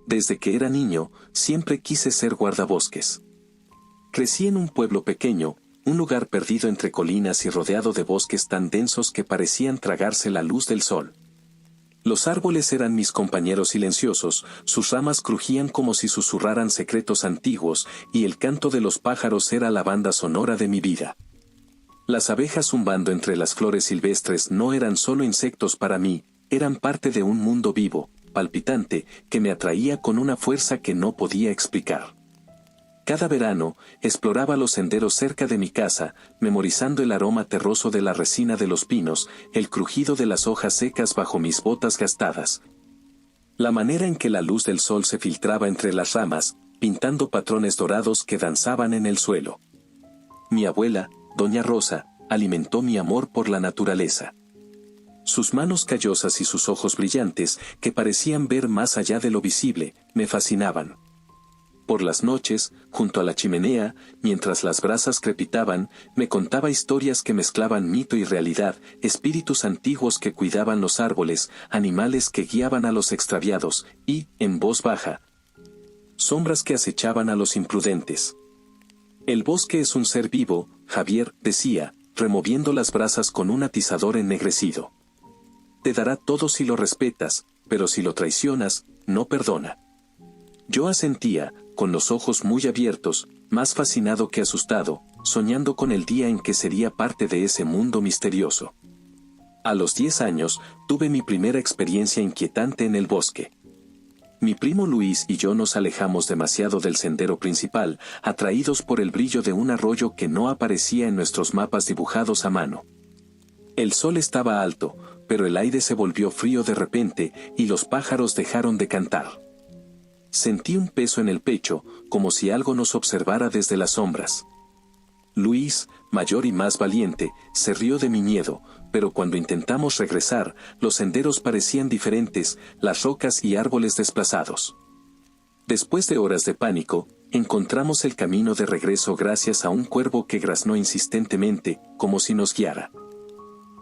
Desde que era niño, siempre quise ser guardabosques. Crecí en un pueblo pequeño, un lugar perdido entre colinas y rodeado de bosques tan densos que parecían tragarse la luz del sol. Los árboles eran mis compañeros silenciosos, sus ramas crujían como si susurraran secretos antiguos, y el canto de los pájaros era la banda sonora de mi vida. Las abejas zumbando entre las flores silvestres no eran solo insectos para mí, eran parte de un mundo vivo, palpitante, que me atraía con una fuerza que no podía explicar. Cada verano, exploraba los senderos cerca de mi casa, memorizando el aroma terroso de la resina de los pinos, el crujido de las hojas secas bajo mis botas gastadas. La manera en que la luz del sol se filtraba entre las ramas, pintando patrones dorados que danzaban en el suelo. Mi abuela, Doña Rosa, alimentó mi amor por la naturaleza. Sus manos callosas y sus ojos brillantes, que parecían ver más allá de lo visible, me fascinaban. Por las noches, junto a la chimenea, mientras las brasas crepitaban, me contaba historias que mezclaban mito y realidad, espíritus antiguos que cuidaban los árboles, animales que guiaban a los extraviados, y, en voz baja, sombras que acechaban a los imprudentes. El bosque es un ser vivo, Javier, decía, removiendo las brasas con un atizador ennegrecido. Te dará todo si lo respetas, pero si lo traicionas, no perdona. Yo asentía, con los ojos muy abiertos, más fascinado que asustado, soñando con el día en que sería parte de ese mundo misterioso. A los 10 años, tuve mi primera experiencia inquietante en el bosque. Mi primo Luis y yo nos alejamos demasiado del sendero principal, atraídos por el brillo de un arroyo que no aparecía en nuestros mapas dibujados a mano. El sol estaba alto, pero el aire se volvió frío de repente, y los pájaros dejaron de cantar. Sentí un peso en el pecho, como si algo nos observara desde las sombras. Luis, mayor y más valiente, se rió de mi miedo, pero cuando intentamos regresar, los senderos parecían diferentes, las rocas y árboles desplazados. Después de horas de pánico, encontramos el camino de regreso gracias a un cuervo que graznó insistentemente, como si nos guiara.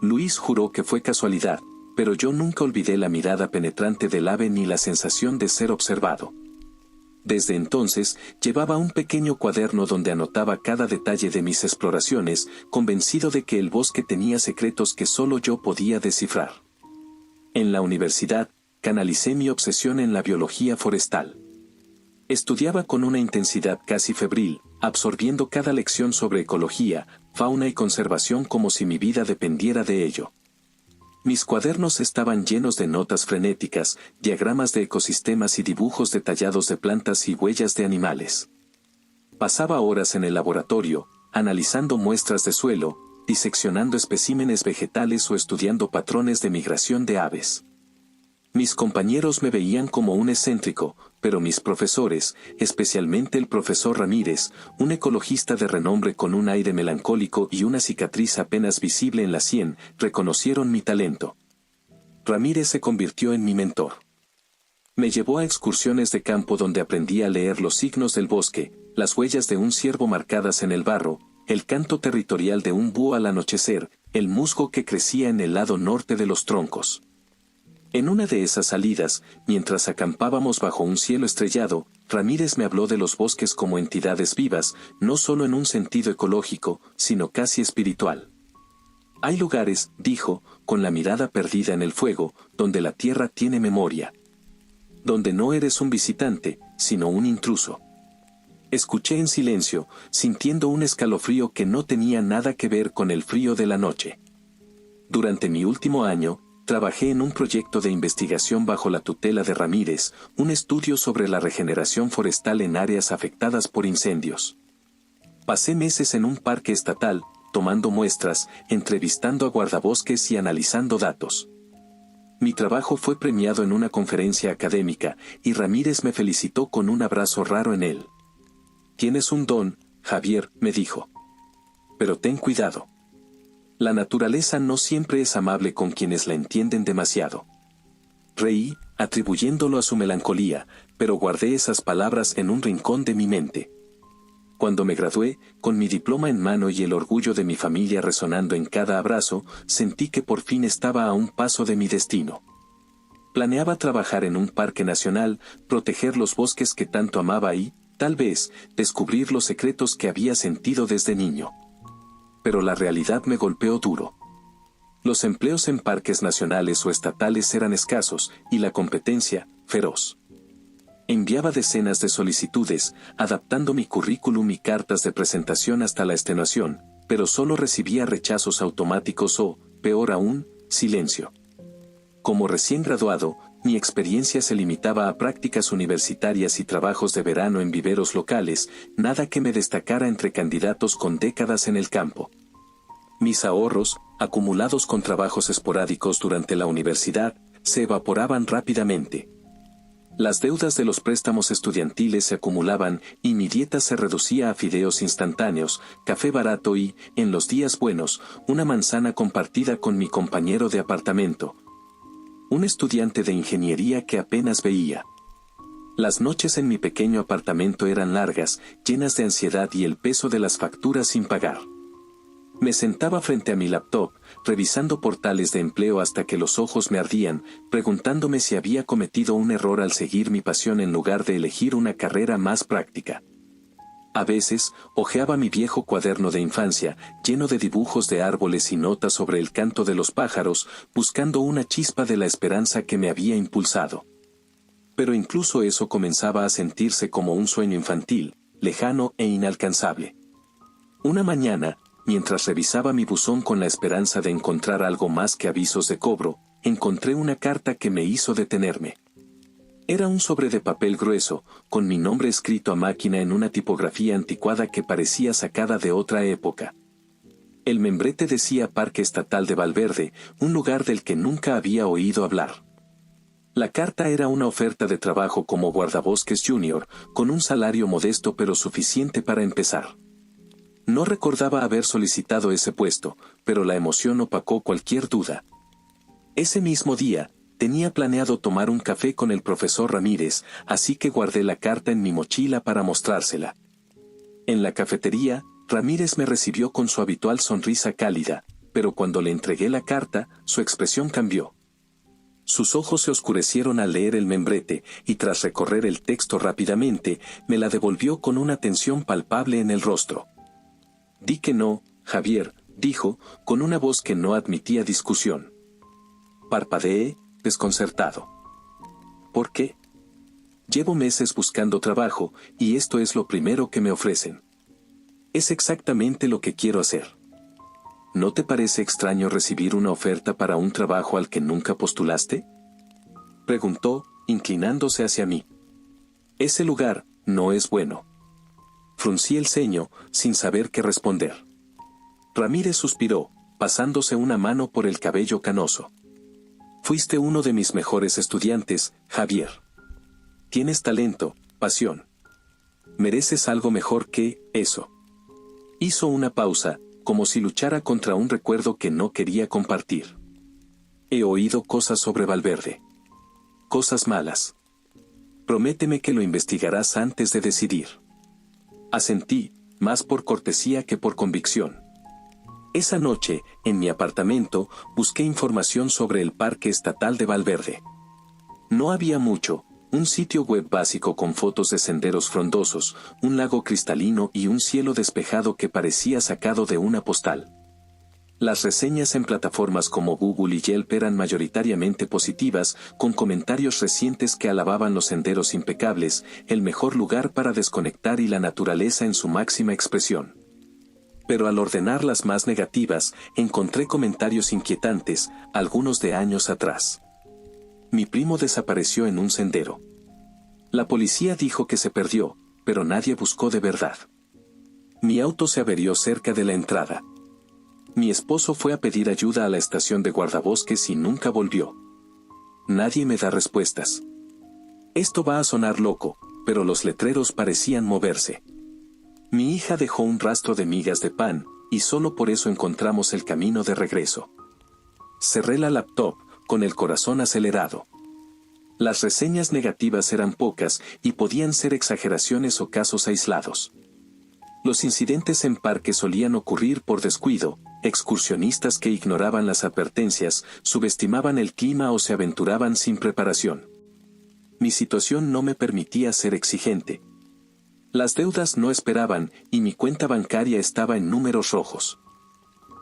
Luis juró que fue casualidad, pero yo nunca olvidé la mirada penetrante del ave ni la sensación de ser observado. Desde entonces, llevaba un pequeño cuaderno donde anotaba cada detalle de mis exploraciones, convencido de que el bosque tenía secretos que solo yo podía descifrar. En la universidad, canalicé mi obsesión en la biología forestal. Estudiaba con una intensidad casi febril, absorbiendo cada lección sobre ecología, fauna y conservación como si mi vida dependiera de ello. Mis cuadernos estaban llenos de notas frenéticas, diagramas de ecosistemas y dibujos detallados de plantas y huellas de animales. Pasaba horas en el laboratorio, analizando muestras de suelo, diseccionando especímenes vegetales o estudiando patrones de migración de aves. Mis compañeros me veían como un excéntrico, pero mis profesores, especialmente el profesor Ramírez, un ecologista de renombre con un aire melancólico y una cicatriz apenas visible en la sien, reconocieron mi talento. Ramírez se convirtió en mi mentor. Me llevó a excursiones de campo donde aprendí a leer los signos del bosque, las huellas de un ciervo marcadas en el barro, el canto territorial de un búho al anochecer, el musgo que crecía en el lado norte de los troncos. En una de esas salidas, mientras acampábamos bajo un cielo estrellado, Ramírez me habló de los bosques como entidades vivas, no solo en un sentido ecológico, sino casi espiritual. Hay lugares, dijo, con la mirada perdida en el fuego, donde la tierra tiene memoria. Donde no eres un visitante, sino un intruso. Escuché en silencio, sintiendo un escalofrío que no tenía nada que ver con el frío de la noche. Durante mi último año, trabajé en un proyecto de investigación bajo la tutela de Ramírez, un estudio sobre la regeneración forestal en áreas afectadas por incendios. Pasé meses en un parque estatal, tomando muestras, entrevistando a guardabosques y analizando datos. Mi trabajo fue premiado en una conferencia académica, y Ramírez me felicitó con un abrazo raro en él. «Tienes un don, Javier», me dijo. «Pero ten cuidado. La naturaleza no siempre es amable con quienes la entienden demasiado». Reí, atribuyéndolo a su melancolía, pero guardé esas palabras en un rincón de mi mente. Cuando me gradué, con mi diploma en mano y el orgullo de mi familia resonando en cada abrazo, sentí que por fin estaba a un paso de mi destino. Planeaba trabajar en un parque nacional, proteger los bosques que tanto amaba y, tal vez, descubrir los secretos que había sentido desde niño. Pero la realidad me golpeó duro. Los empleos en parques nacionales o estatales eran escasos, y la competencia, feroz. Enviaba decenas de solicitudes, adaptando mi currículum y cartas de presentación hasta la extenuación, pero solo recibía rechazos automáticos o, peor aún, silencio. Como recién graduado, mi experiencia se limitaba a prácticas universitarias y trabajos de verano en viveros locales, nada que me destacara entre candidatos con décadas en el campo. Mis ahorros, acumulados con trabajos esporádicos durante la universidad, se evaporaban rápidamente. Las deudas de los préstamos estudiantiles se acumulaban y mi dieta se reducía a fideos instantáneos, café barato y, en los días buenos, una manzana compartida con mi compañero de apartamento. Un estudiante de ingeniería que apenas veía. Las noches en mi pequeño apartamento eran largas, llenas de ansiedad y el peso de las facturas sin pagar. Me sentaba frente a mi laptop, revisando portales de empleo hasta que los ojos me ardían, preguntándome si había cometido un error al seguir mi pasión en lugar de elegir una carrera más práctica. A veces, hojeaba mi viejo cuaderno de infancia, lleno de dibujos de árboles y notas sobre el canto de los pájaros, buscando una chispa de la esperanza que me había impulsado. Pero incluso eso comenzaba a sentirse como un sueño infantil, lejano e inalcanzable. Una mañana, mientras revisaba mi buzón con la esperanza de encontrar algo más que avisos de cobro, encontré una carta que me hizo detenerme. Era un sobre de papel grueso, con mi nombre escrito a máquina en una tipografía anticuada que parecía sacada de otra época. El membrete decía Parque Estatal de Valverde, un lugar del que nunca había oído hablar. La carta era una oferta de trabajo como guardabosques junior, con un salario modesto pero suficiente para empezar. No recordaba haber solicitado ese puesto, pero la emoción opacó cualquier duda. Ese mismo día, tenía planeado tomar un café con el profesor Ramírez, así que guardé la carta en mi mochila para mostrársela. En la cafetería, Ramírez me recibió con su habitual sonrisa cálida, pero cuando le entregué la carta, su expresión cambió. Sus ojos se oscurecieron al leer el membrete, y tras recorrer el texto rápidamente, me la devolvió con una tensión palpable en el rostro. «Di que no, Javier», dijo, con una voz que no admitía discusión. Parpadeé, desconcertado. ¿Por qué? Llevo meses buscando trabajo, y esto es lo primero que me ofrecen. Es exactamente lo que quiero hacer. ¿No te parece extraño recibir una oferta para un trabajo al que nunca postulaste?, preguntó, inclinándose hacia mí. Ese lugar no es bueno. Fruncí el ceño, sin saber qué responder. Ramírez suspiró, pasándose una mano por el cabello canoso. Fuiste uno de mis mejores estudiantes, Javier. Tienes talento, pasión. Mereces algo mejor que eso. Hizo una pausa, como si luchara contra un recuerdo que no quería compartir. He oído cosas sobre Valverde. Cosas malas. Prométeme que lo investigarás antes de decidir. Asentí, más por cortesía que por convicción. Esa noche, en mi apartamento, busqué información sobre el Parque Estatal de Valverde. No había mucho, un sitio web básico con fotos de senderos frondosos, un lago cristalino y un cielo despejado que parecía sacado de una postal. Las reseñas en plataformas como Google y Yelp eran mayoritariamente positivas, con comentarios recientes que alababan los senderos impecables, el mejor lugar para desconectar y la naturaleza en su máxima expresión. Pero al ordenar las más negativas, encontré comentarios inquietantes, algunos de años atrás. Mi primo desapareció en un sendero. La policía dijo que se perdió, pero nadie buscó de verdad. Mi auto se averió cerca de la entrada. Mi esposo fue a pedir ayuda a la estación de guardabosques y nunca volvió. Nadie me da respuestas. Esto va a sonar loco, pero los letreros parecían moverse. Mi hija dejó un rastro de migas de pan, y solo por eso encontramos el camino de regreso. Cerré la laptop, con el corazón acelerado. Las reseñas negativas eran pocas, y podían ser exageraciones o casos aislados. Los incidentes en parques solían ocurrir por descuido, excursionistas que ignoraban las advertencias, subestimaban el clima o se aventuraban sin preparación. Mi situación no me permitía ser exigente. Las deudas no esperaban y mi cuenta bancaria estaba en números rojos.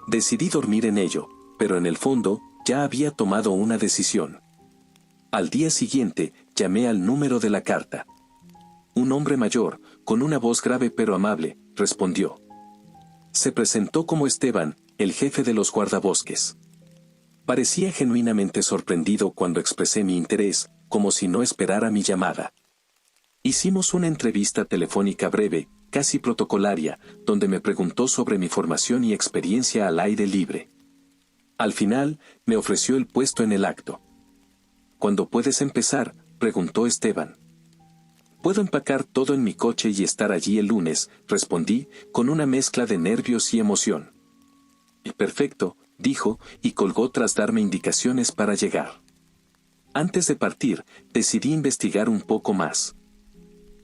Decidí dormir en ello, pero en el fondo, ya había tomado una decisión. Al día siguiente, llamé al número de la carta. Un hombre mayor, con una voz grave pero amable, respondió. Se presentó como Esteban, el jefe de los guardabosques. Parecía genuinamente sorprendido cuando expresé mi interés, como si no esperara mi llamada. Hicimos una entrevista telefónica breve, casi protocolaria, donde me preguntó sobre mi formación y experiencia al aire libre. Al final, me ofreció el puesto en el acto. ¿Cuándo puedes empezar?, preguntó Esteban. Puedo empacar todo en mi coche y estar allí el lunes, respondí, con una mezcla de nervios y emoción. Perfecto, dijo, y colgó tras darme indicaciones para llegar. Antes de partir, decidí investigar un poco más.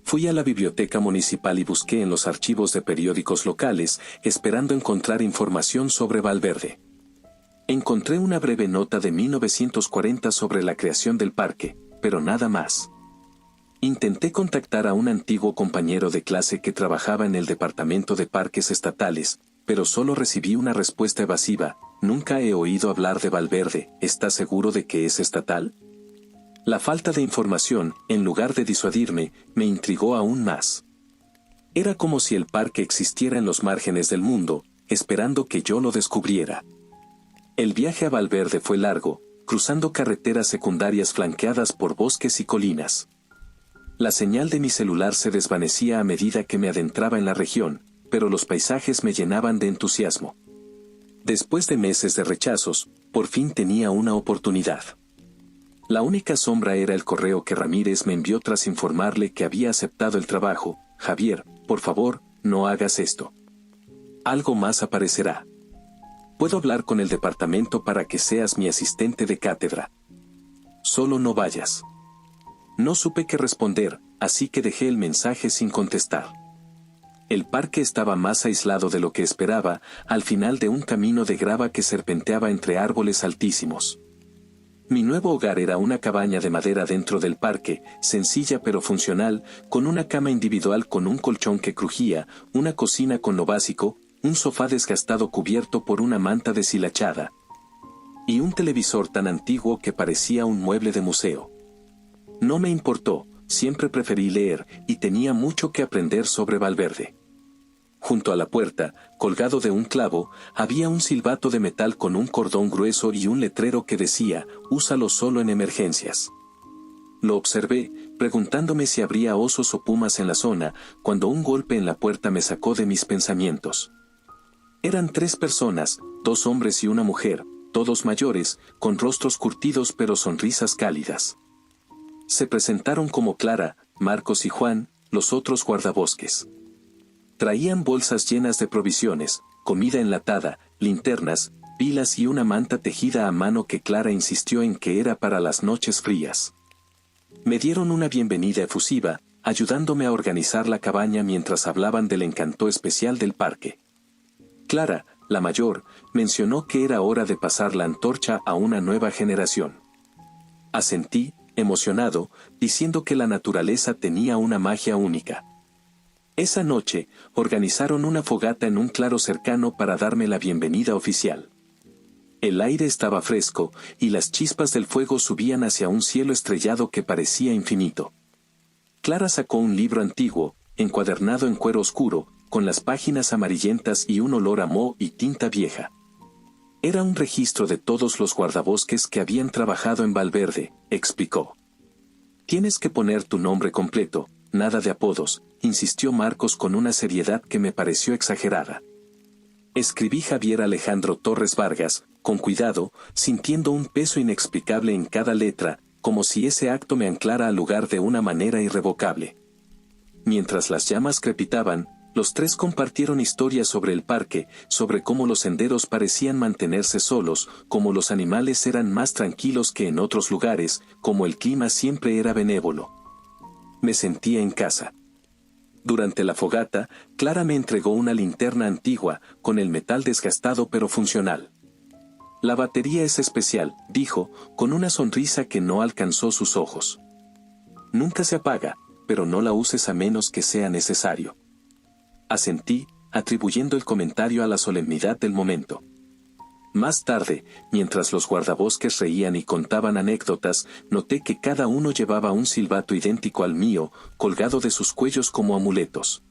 Fui a la biblioteca municipal y busqué en los archivos de periódicos locales, esperando encontrar información sobre Valverde. Encontré una breve nota de 1940 sobre la creación del parque, pero nada más. Intenté contactar a un antiguo compañero de clase que trabajaba en el Departamento de Parques Estatales, pero solo recibí una respuesta evasiva: nunca he oído hablar de Valverde, ¿estás seguro de que es estatal? La falta de información, en lugar de disuadirme, me intrigó aún más. Era como si el parque existiera en los márgenes del mundo, esperando que yo lo descubriera. El viaje a Valverde fue largo, cruzando carreteras secundarias flanqueadas por bosques y colinas. La señal de mi celular se desvanecía a medida que me adentraba en la región, pero los paisajes me llenaban de entusiasmo. Después de meses de rechazos, por fin tenía una oportunidad. La única sombra era el correo que Ramírez me envió tras informarle que había aceptado el trabajo. Javier, por favor, no hagas esto. Algo más aparecerá. Puedo hablar con el departamento para que seas mi asistente de cátedra. Solo no vayas. No supe qué responder, así que dejé el mensaje sin contestar. El parque estaba más aislado de lo que esperaba, al final de un camino de grava que serpenteaba entre árboles altísimos. Mi nuevo hogar era una cabaña de madera dentro del parque, sencilla pero funcional, con una cama individual con un colchón que crujía, una cocina con lo básico, un sofá desgastado cubierto por una manta deshilachada, y un televisor tan antiguo que parecía un mueble de museo. No me importó, siempre preferí leer, y tenía mucho que aprender sobre Valverde. Junto a la puerta, colgado de un clavo, había un silbato de metal con un cordón grueso y un letrero que decía: úsalo solo en emergencias. Lo observé, preguntándome si habría osos o pumas en la zona, cuando un golpe en la puerta me sacó de mis pensamientos. Eran 3 personas, 2 hombres y una mujer, todos mayores, con rostros curtidos pero sonrisas cálidas. Se presentaron como Clara, Marcos y Juan, los otros guardabosques. Traían bolsas llenas de provisiones, comida enlatada, linternas, pilas y una manta tejida a mano que Clara insistió en que era para las noches frías. Me dieron una bienvenida efusiva, ayudándome a organizar la cabaña mientras hablaban del encanto especial del parque. Clara, la mayor, mencionó que era hora de pasar la antorcha a una nueva generación. Asentí, emocionado, diciendo que la naturaleza tenía una magia única. Esa noche, organizaron una fogata en un claro cercano para darme la bienvenida oficial. El aire estaba fresco, y las chispas del fuego subían hacia un cielo estrellado que parecía infinito. Clara sacó un libro antiguo, encuadernado en cuero oscuro, con las páginas amarillentas y un olor a moho y tinta vieja. Era un registro de todos los guardabosques que habían trabajado en Valverde, explicó. Tienes que poner tu nombre completo, nada de apodos, insistió Marcos con una seriedad que me pareció exagerada. Escribí Javier Alejandro Torres Vargas, con cuidado, sintiendo un peso inexplicable en cada letra, como si ese acto me anclara al lugar de una manera irrevocable. Mientras las llamas crepitaban, los 3 compartieron historias sobre el parque, sobre cómo los senderos parecían mantenerse solos, cómo los animales eran más tranquilos que en otros lugares, cómo el clima siempre era benévolo. Me sentía en casa. Durante la fogata, Clara me entregó una linterna antigua, con el metal desgastado pero funcional. La batería es especial, dijo, con una sonrisa que no alcanzó sus ojos. Nunca se apaga, pero no la uses a menos que sea necesario. Asentí, atribuyendo el comentario a la solemnidad del momento. Más tarde, mientras los guardabosques reían y contaban anécdotas, noté que cada uno llevaba un silbato idéntico al mío, colgado de sus cuellos como amuletos.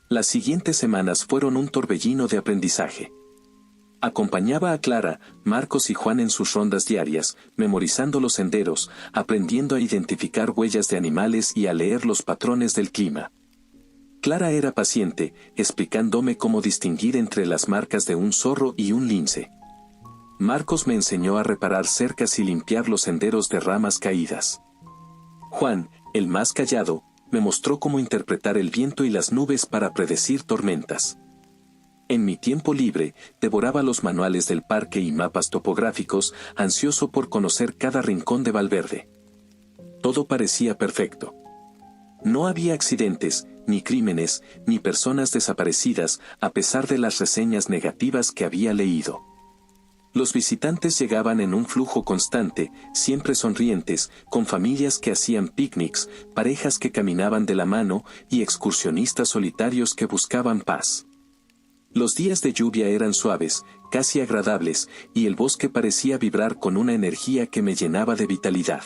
Las siguientes semanas fueron un torbellino de aprendizaje. Acompañaba a Clara, Marcos y Juan en sus rondas diarias, memorizando los senderos, aprendiendo a identificar huellas de animales y a leer los patrones del clima. Clara era paciente, explicándome cómo distinguir entre las marcas de un zorro y un lince. Marcos me enseñó a reparar cercas y limpiar los senderos de ramas caídas. Juan, el más callado, me mostró cómo interpretar el viento y las nubes para predecir tormentas. En mi tiempo libre, devoraba los manuales del parque y mapas topográficos, ansioso por conocer cada rincón de Valverde. Todo parecía perfecto. No había accidentes, ni crímenes, ni personas desaparecidas, a pesar de las reseñas negativas que había leído. Los visitantes llegaban en un flujo constante, siempre sonrientes, con familias que hacían picnics, parejas que caminaban de la mano y excursionistas solitarios que buscaban paz. Los días de lluvia eran suaves, casi agradables, y el bosque parecía vibrar con una energía que me llenaba de vitalidad.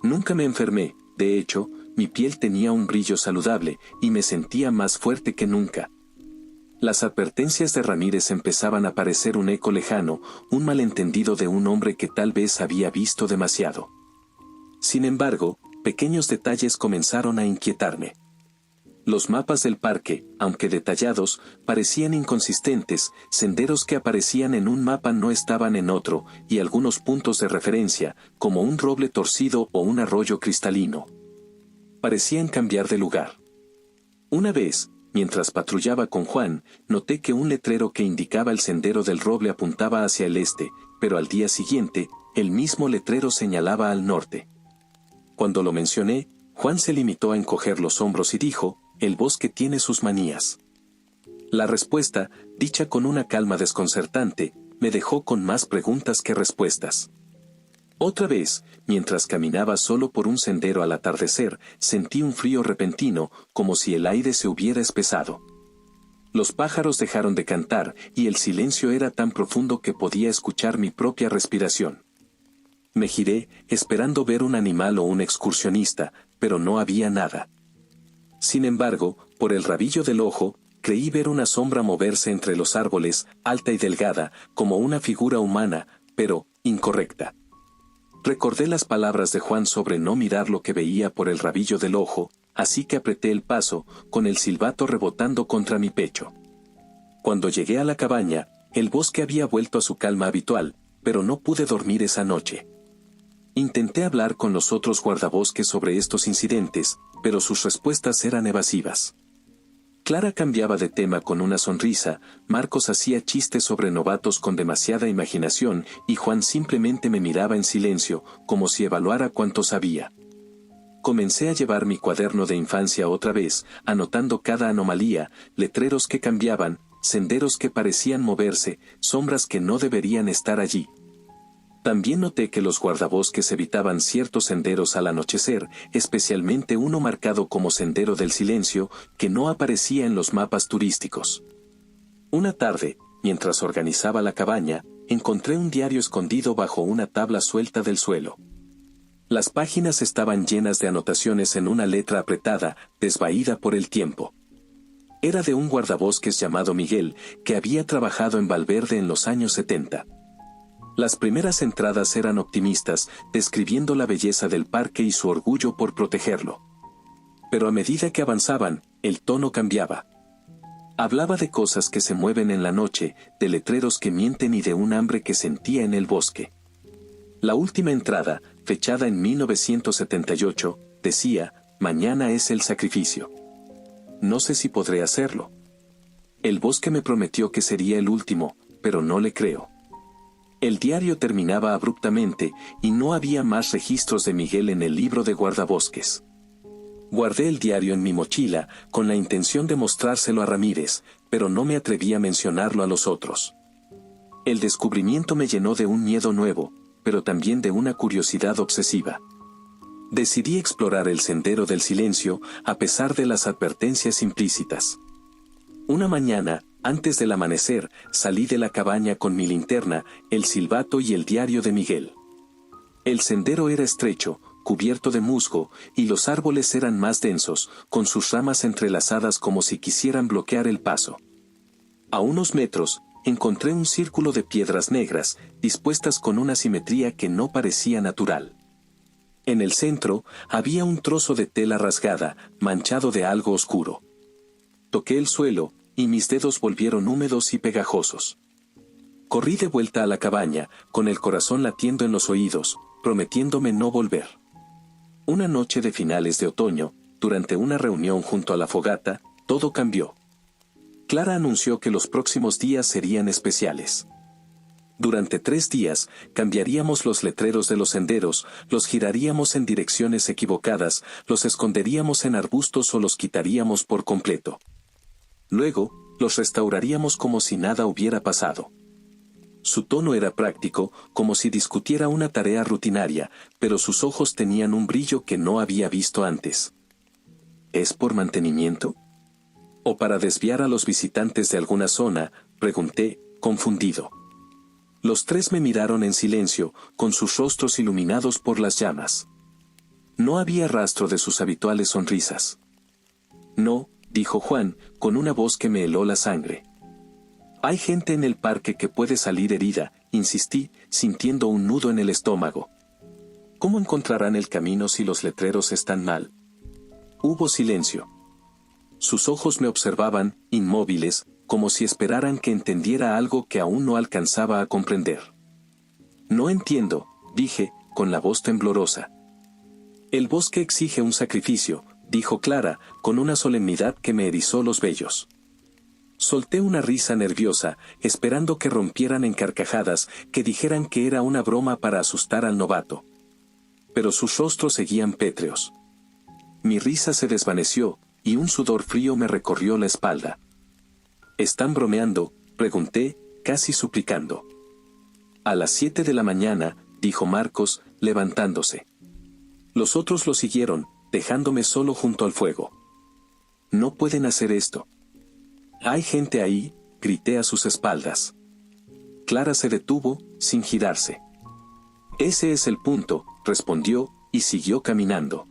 Nunca me enfermé, de hecho, mi piel tenía un brillo saludable, y me sentía más fuerte que nunca. Las advertencias de Ramírez empezaban a parecer un eco lejano, un malentendido de un hombre que tal vez había visto demasiado. Sin embargo, pequeños detalles comenzaron a inquietarme. Los mapas del parque, aunque detallados, parecían inconsistentes, senderos que aparecían en un mapa no estaban en otro, y algunos puntos de referencia, como un roble torcido o un arroyo cristalino, parecían cambiar de lugar. Una vez, mientras patrullaba con Juan, noté que un letrero que indicaba el sendero del roble apuntaba hacia el este, pero al día siguiente, el mismo letrero señalaba al norte. Cuando lo mencioné, Juan se limitó a encoger los hombros y dijo: «El bosque tiene sus manías». La respuesta, dicha con una calma desconcertante, me dejó con más preguntas que respuestas. Otra vez, mientras caminaba solo por un sendero al atardecer, sentí un frío repentino, como si el aire se hubiera espesado. Los pájaros dejaron de cantar, y el silencio era tan profundo que podía escuchar mi propia respiración. Me giré, esperando ver un animal o un excursionista, pero no había nada. Sin embargo, por el rabillo del ojo, creí ver una sombra moverse entre los árboles, alta y delgada, como una figura humana, pero incorrecta. Recordé las palabras de Juan sobre no mirar lo que veía por el rabillo del ojo, así que apreté el paso, con el silbato rebotando contra mi pecho. Cuando llegué a la cabaña, el bosque había vuelto a su calma habitual, pero no pude dormir esa noche. Intenté hablar con los otros guardabosques sobre estos incidentes, pero sus respuestas eran evasivas. Clara cambiaba de tema con una sonrisa, Marcos hacía chistes sobre novatos con demasiada imaginación y Juan simplemente me miraba en silencio, como si evaluara cuánto sabía. Comencé a llevar mi cuaderno de infancia otra vez, anotando cada anomalía, letreros que cambiaban, senderos que parecían moverse, sombras que no deberían estar allí. También noté que los guardabosques evitaban ciertos senderos al anochecer, especialmente uno marcado como Sendero del Silencio, que no aparecía en los mapas turísticos. Una tarde, mientras organizaba la cabaña, encontré un diario escondido bajo una tabla suelta del suelo. Las páginas estaban llenas de anotaciones en una letra apretada, desvaída por el tiempo. Era de un guardabosques llamado Miguel, que había trabajado en Valverde en los años 70. Las primeras entradas eran optimistas, describiendo la belleza del parque y su orgullo por protegerlo. Pero a medida que avanzaban, el tono cambiaba. Hablaba de cosas que se mueven en la noche, de letreros que mienten y de un hambre que sentía en el bosque. La última entrada, fechada en 1978, decía: «Mañana es el sacrificio. No sé si podré hacerlo. El bosque me prometió que sería el último, pero no le creo». El diario terminaba abruptamente, y no había más registros de Miguel en el libro de guardabosques. Guardé el diario en mi mochila, con la intención de mostrárselo a Ramírez, pero no me atreví a mencionarlo a los otros. El descubrimiento me llenó de un miedo nuevo, pero también de una curiosidad obsesiva. Decidí explorar el sendero del silencio, a pesar de las advertencias implícitas. Una mañana, antes del amanecer, salí de la cabaña con mi linterna, el silbato y el diario de Miguel. El sendero era estrecho, cubierto de musgo, y los árboles eran más densos, con sus ramas entrelazadas como si quisieran bloquear el paso. A unos metros, encontré un círculo de piedras negras, dispuestas con una simetría que no parecía natural. En el centro, había un trozo de tela rasgada, manchado de algo oscuro. Toqué el suelo, y mis dedos volvieron húmedos y pegajosos. Corrí de vuelta a la cabaña, con el corazón latiendo en los oídos, prometiéndome no volver. Una noche de finales de otoño, durante una reunión junto a la fogata, todo cambió. Clara anunció que los próximos días serían especiales. Durante 3 días, cambiaríamos los letreros de los senderos, los giraríamos en direcciones equivocadas, los esconderíamos en arbustos o los quitaríamos por completo. Luego, los restauraríamos como si nada hubiera pasado. Su tono era práctico, como si discutiera una tarea rutinaria, pero sus ojos tenían un brillo que no había visto antes. ¿Es por mantenimiento? ¿O para desviar a los visitantes de alguna zona?, pregunté, confundido. Los 3 me miraron en silencio, con sus rostros iluminados por las llamas. No había rastro de sus habituales sonrisas. No, dijo Juan, con una voz que me heló la sangre. Hay gente en el parque que puede salir herida, insistí, sintiendo un nudo en el estómago. ¿Cómo encontrarán el camino si los letreros están mal? Hubo silencio. Sus ojos me observaban, inmóviles, como si esperaran que entendiera algo que aún no alcanzaba a comprender. No entiendo, dije, con la voz temblorosa. El bosque exige un sacrificio, dijo Clara, con una solemnidad que me erizó los vellos. Solté una risa nerviosa, esperando que rompieran en carcajadas, que dijeran que era una broma para asustar al novato. Pero sus rostros seguían pétreos. Mi risa se desvaneció, y un sudor frío me recorrió la espalda. ¿Están bromeando?, pregunté, casi suplicando. A las 7 de la mañana, dijo Marcos, levantándose. Los otros lo siguieron, dejándome solo junto al fuego. No pueden hacer esto. Hay gente ahí, grité a sus espaldas. Clara se detuvo, sin girarse. Ese es el punto, respondió, y siguió caminando.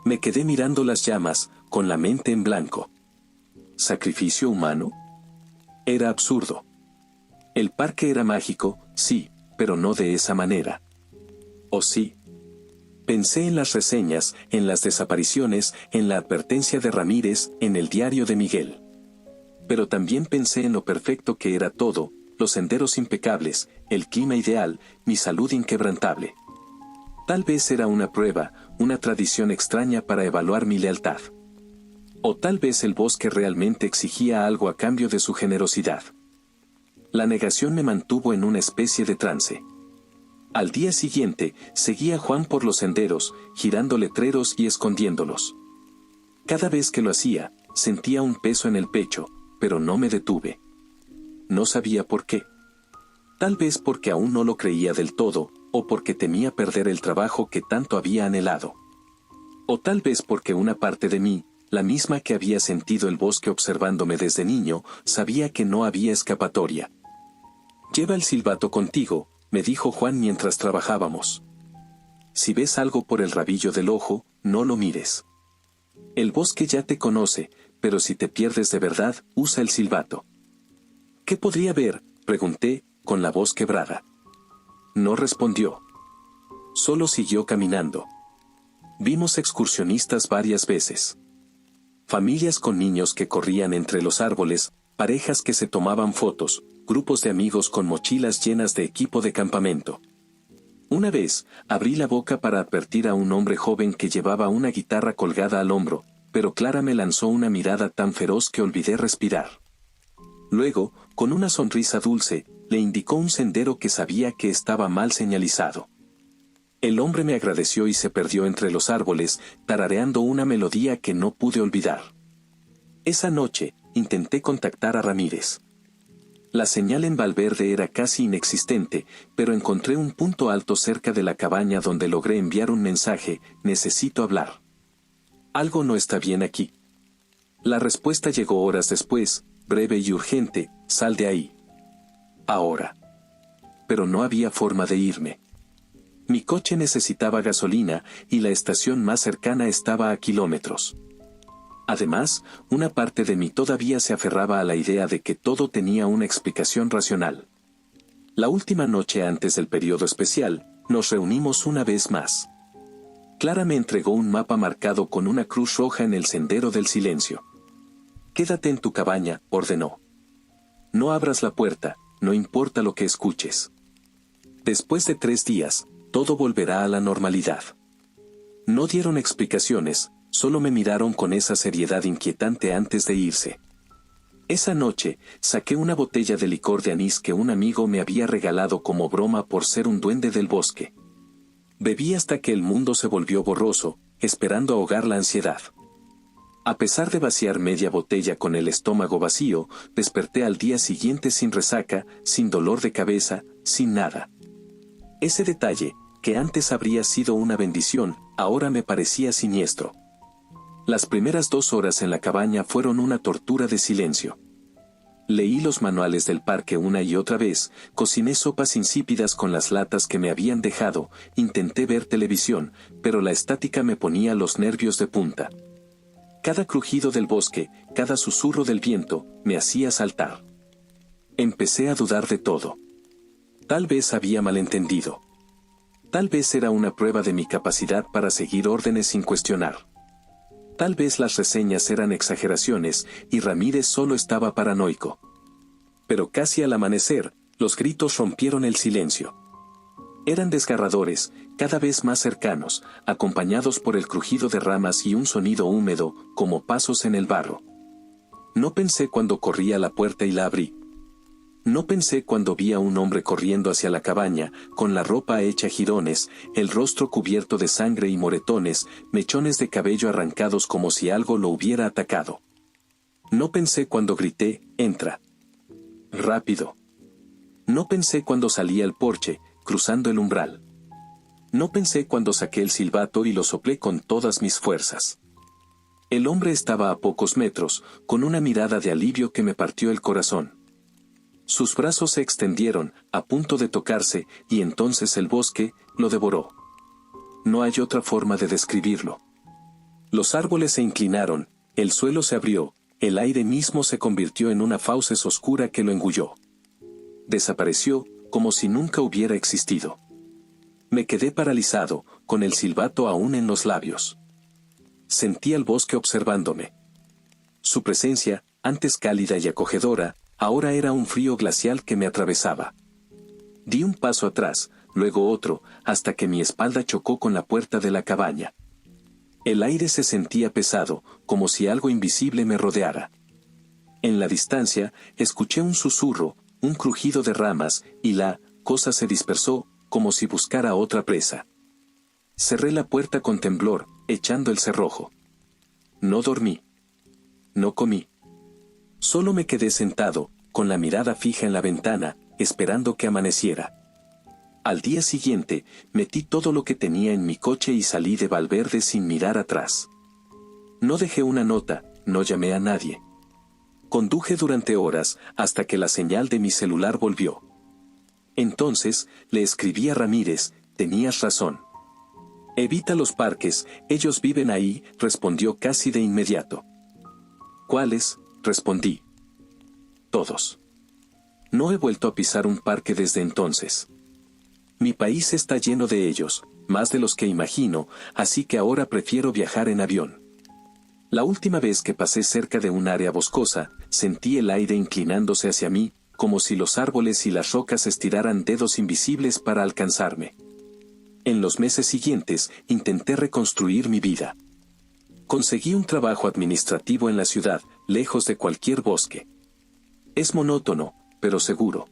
Me quedé mirando las llamas, con la mente en blanco. ¿Sacrificio humano? Era absurdo. El parque era mágico, sí, pero no de esa manera. ¿O sí? Pensé en las reseñas, en las desapariciones, en la advertencia de Ramírez, en el diario de Miguel. Pero también pensé en lo perfecto que era todo, los senderos impecables, el clima ideal, mi salud inquebrantable. Tal vez era una prueba, una tradición extraña para evaluar mi lealtad. O tal vez el bosque realmente exigía algo a cambio de su generosidad. La negación me mantuvo en una especie de trance. Al día siguiente, seguía a Juan por los senderos, girando letreros y escondiéndolos. Cada vez que lo hacía, sentía un peso en el pecho, pero no me detuve. No sabía por qué. Tal vez porque aún no lo creía del todo, o porque temía perder el trabajo que tanto había anhelado. O tal vez porque una parte de mí, la misma que había sentido el bosque observándome desde niño, sabía que no había escapatoria. «Lleva el silbato contigo», me dijo Juan mientras trabajábamos. «Si ves algo por el rabillo del ojo, no lo mires. El bosque ya te conoce, pero si te pierdes de verdad, usa el silbato». «¿Qué podría ver?», pregunté, con la voz quebrada. No respondió. Solo siguió caminando. Vimos excursionistas varias veces. Familias con niños que corrían entre los árboles, parejas que se tomaban fotos, grupos de amigos con mochilas llenas de equipo de campamento. Una vez, abrí la boca para advertir a un hombre joven que llevaba una guitarra colgada al hombro, pero Clara me lanzó una mirada tan feroz que olvidé respirar. Luego, con una sonrisa dulce, le indicó un sendero que sabía que estaba mal señalizado. El hombre me agradeció y se perdió entre los árboles, tarareando una melodía que no pude olvidar. Esa noche, intenté contactar a Ramírez. La señal en Valverde era casi inexistente, pero encontré un punto alto cerca de la cabaña donde logré enviar un mensaje: necesito hablar. Algo no está bien aquí. La respuesta llegó horas después, breve y urgente: sal de ahí. Ahora. Pero no había forma de irme. Mi coche necesitaba gasolina y la estación más cercana estaba a kilómetros. Además, una parte de mí todavía se aferraba a la idea de que todo tenía una explicación racional. La última noche antes del periodo especial, nos reunimos una vez más. Clara me entregó un mapa marcado con una cruz roja en el sendero del silencio. Quédate en tu cabaña, ordenó. No abras la puerta, no importa lo que escuches. Después de 3 días, todo volverá a la normalidad. No dieron explicaciones, solo me miraron con esa seriedad inquietante antes de irse. Esa noche, saqué una botella de licor de anís que un amigo me había regalado como broma por ser un duende del bosque. Bebí hasta que el mundo se volvió borroso, esperando ahogar la ansiedad. A pesar de vaciar media botella con el estómago vacío, desperté al día siguiente sin resaca, sin dolor de cabeza, sin nada. Ese detalle, que antes habría sido una bendición, ahora me parecía siniestro. Las primeras 2 horas en la cabaña fueron una tortura de silencio. Leí los manuales del parque una y otra vez, cociné sopas insípidas con las latas que me habían dejado, intenté ver televisión, pero la estática me ponía los nervios de punta. Cada crujido del bosque, cada susurro del viento, me hacía saltar. Empecé a dudar de todo. Tal vez había malentendido. Tal vez era una prueba de mi capacidad para seguir órdenes sin cuestionar. Tal vez las reseñas eran exageraciones y Ramírez solo estaba paranoico. Pero casi al amanecer, los gritos rompieron el silencio. Eran desgarradores, cada vez más cercanos, acompañados por el crujido de ramas y un sonido húmedo, como pasos en el barro. No pensé cuando corrí a la puerta y la abrí. No pensé cuando vi a un hombre corriendo hacia la cabaña, con la ropa hecha jirones, el rostro cubierto de sangre y moretones, mechones de cabello arrancados como si algo lo hubiera atacado. No pensé cuando grité: entra. Rápido. No pensé cuando salí al porche, cruzando el umbral. No pensé cuando saqué el silbato y lo soplé con todas mis fuerzas. El hombre estaba a pocos metros, con una mirada de alivio que me partió el corazón. Sus brazos se extendieron, a punto de tocarse, y entonces el bosque lo devoró. No hay otra forma de describirlo. Los árboles se inclinaron, el suelo se abrió, el aire mismo se convirtió en una fauces oscura que lo engulló. Desapareció, como si nunca hubiera existido. Me quedé paralizado, con el silbato aún en los labios. Sentí el bosque observándome. Su presencia, antes cálida y acogedora, ahora era un frío glacial que me atravesaba. Di un paso atrás, luego otro, hasta que mi espalda chocó con la puerta de la cabaña. El aire se sentía pesado, como si algo invisible me rodeara. En la distancia, escuché un susurro, un crujido de ramas, y la cosa se dispersó, como si buscara otra presa. Cerré la puerta con temblor, echando el cerrojo. No dormí. No comí. Solo me quedé sentado, con la mirada fija en la ventana, esperando que amaneciera. Al día siguiente, metí todo lo que tenía en mi coche y salí de Valverde sin mirar atrás. No dejé una nota, no llamé a nadie. Conduje durante horas, hasta que la señal de mi celular volvió. Entonces, le escribí a Ramírez: tenías razón. Evita los parques, ellos viven ahí, respondió casi de inmediato. ¿Cuáles?, respondí. Todos. No he vuelto a pisar un parque desde entonces. Mi país está lleno de ellos, más de los que imagino, así que ahora prefiero viajar en avión. La última vez que pasé cerca de un área boscosa, sentí el aire inclinándose hacia mí, como si los árboles y las rocas estiraran dedos invisibles para alcanzarme. En los meses siguientes, intenté reconstruir mi vida. Conseguí un trabajo administrativo en la ciudad, lejos de cualquier bosque. Es monótono, pero seguro.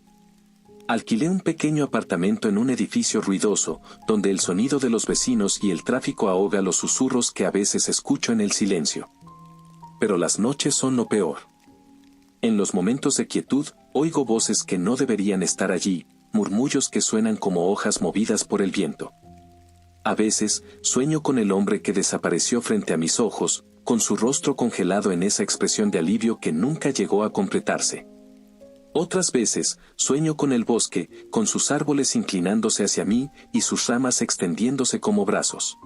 Alquilé un pequeño apartamento en un edificio ruidoso, donde el sonido de los vecinos y el tráfico ahoga los susurros que a veces escucho en el silencio. Pero las noches son lo peor. En los momentos de quietud, oigo voces que no deberían estar allí, murmullos que suenan como hojas movidas por el viento. A veces, sueño con el hombre que desapareció frente a mis ojos, con su rostro congelado en esa expresión de alivio que nunca llegó a completarse. Otras veces, sueño con el bosque, con sus árboles inclinándose hacia mí y sus ramas extendiéndose como brazos.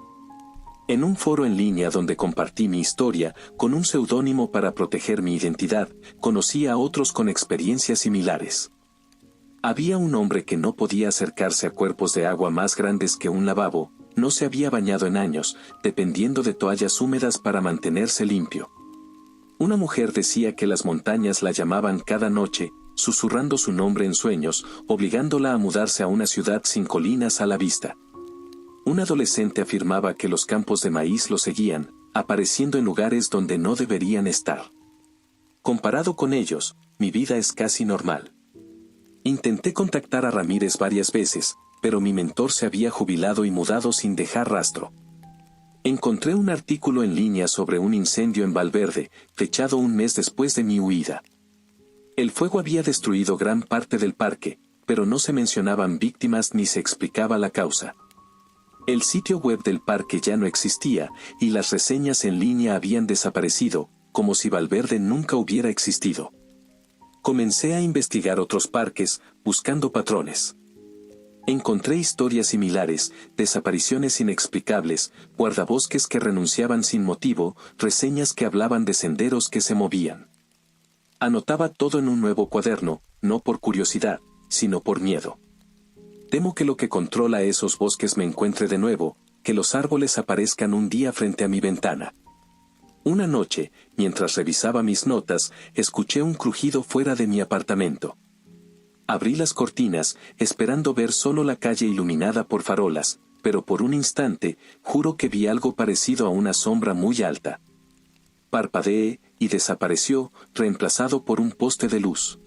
En un foro en línea donde compartí mi historia, con un seudónimo para proteger mi identidad, conocí a otros con experiencias similares. Había un hombre que no podía acercarse a cuerpos de agua más grandes que un lavabo, no se había bañado en años, dependiendo de toallas húmedas para mantenerse limpio. Una mujer decía que las montañas la llamaban cada noche, susurrando su nombre en sueños, obligándola a mudarse a una ciudad sin colinas a la vista. Un adolescente afirmaba que los campos de maíz lo seguían, apareciendo en lugares donde no deberían estar. Comparado con ellos, mi vida es casi normal. Intenté contactar a Ramírez varias veces, pero mi mentor se había jubilado y mudado sin dejar rastro. Encontré un artículo en línea sobre un incendio en Valverde, fechado un mes después de mi huida. El fuego había destruido gran parte del parque, pero no se mencionaban víctimas ni se explicaba la causa. El sitio web del parque ya no existía, y las reseñas en línea habían desaparecido, como si Valverde nunca hubiera existido. Comencé a investigar otros parques, buscando patrones. Encontré historias similares, desapariciones inexplicables, guardabosques que renunciaban sin motivo, reseñas que hablaban de senderos que se movían. Anotaba todo en un nuevo cuaderno, no por curiosidad, sino por miedo. Temo que lo que controla esos bosques me encuentre de nuevo, que los árboles aparezcan un día frente a mi ventana. Una noche, mientras revisaba mis notas, escuché un crujido fuera de mi apartamento. Abrí las cortinas, esperando ver solo la calle iluminada por farolas, pero por un instante, juro que vi algo parecido a una sombra muy alta. Parpadeé, y desapareció, reemplazado por un poste de luz.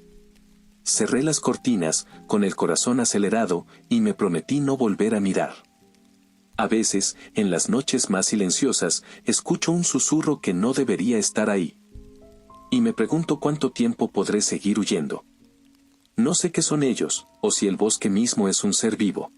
Cerré las cortinas, con el corazón acelerado, y me prometí no volver a mirar. A veces, en las noches más silenciosas, escucho un susurro que no debería estar ahí. Y me pregunto cuánto tiempo podré seguir huyendo. No sé qué son ellos, o si el bosque mismo es un ser vivo.